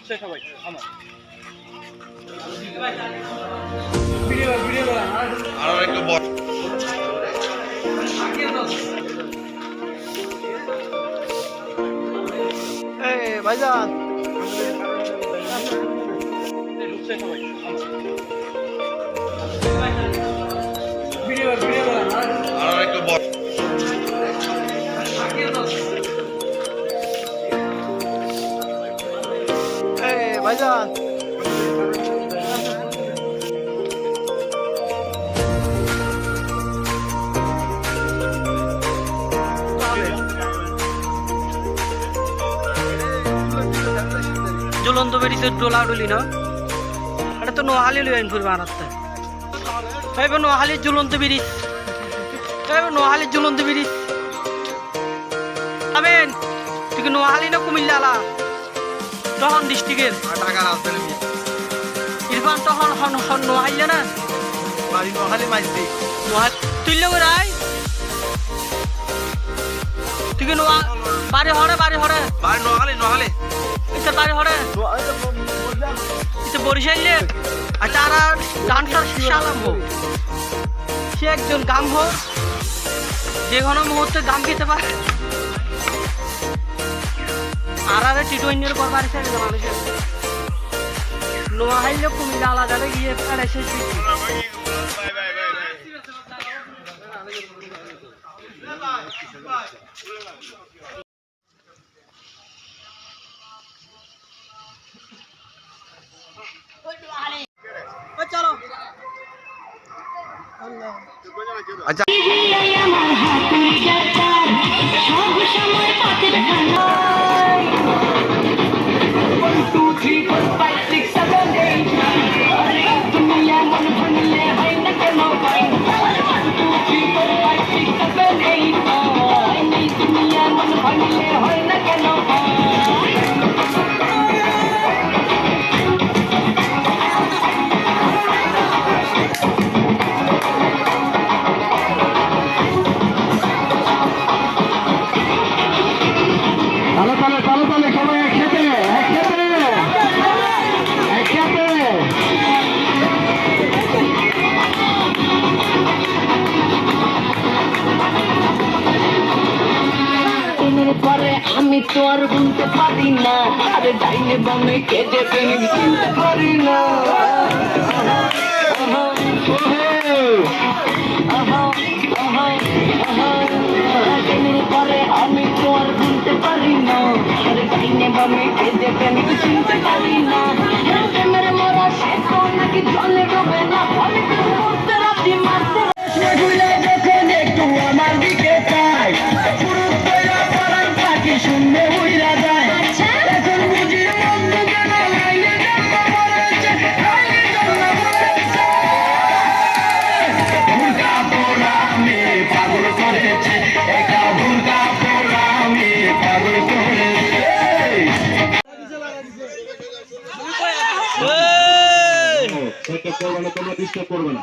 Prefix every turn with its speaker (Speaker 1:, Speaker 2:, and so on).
Speaker 1: সবাই আমার
Speaker 2: আরো একটু বড়
Speaker 1: ভাইজান
Speaker 2: আরো একটু বড়
Speaker 1: ভাইজান ঝুলন্ত বেরিয়েছে ডোলা ডুলি না এটা তো নোহালি লইন ফুরবে আনাতে তাইবে নোহালি ঝুলন্ত ব্রিজ তাইবে নোহালি ঝুলন্ত ব্রিজ আবেন তুই কি নোহালি না কুমিল্লা আলা তখন ডিস্ট্রিক্টের
Speaker 2: টাকা রাজধানী
Speaker 1: ইরফান তখন নোহাইলে না
Speaker 2: বাড়ি নোহালি মাইছি
Speaker 1: নোহাল তুইলে রাই তুই কি নোয়া বাড়ি হরে
Speaker 2: বাড়ি নোহালি
Speaker 1: এটা বাড়ি হরে এটা বরিশাইলে আচ্ছা আর গানটার শালাম হোক সে একজন গাম হোক যে কোনো মুহূর্তে গাম খেতে পারে আর টি-20 পর বাড়ি ছেড়ে দেওয়া মানুষের নোয়াহাইলে কুমিল্লা আলাদা গিয়ে এসে চলো
Speaker 2: আচ্ছা
Speaker 3: পরে আমি তো আর বলতে পারি না আরে ডাইনে বামে কেটে ফেলে চিনতে পারি না পরে আমি তো আর বলতে পারি না আরে ডাইনে বামে কেটে ফেলে চিনতে পারি না মেরে মরা শেষ নাকি জলে ডোবে না ফলে করতে রাতি মারতে দেখেন একটু আমার দিকে চাই শুনবে উইরা যায় এখন বুঝি মন্দ কেন লাইলে জন্ম পড়েছে লাইলে জন্ম পড়েছে ভুলকা পোড়া আমি পাগল করেছে একা ভুলকা পোড়া আমি পাগল করেছে
Speaker 4: করবে না তোমরা ডিস্টার্ব করবে না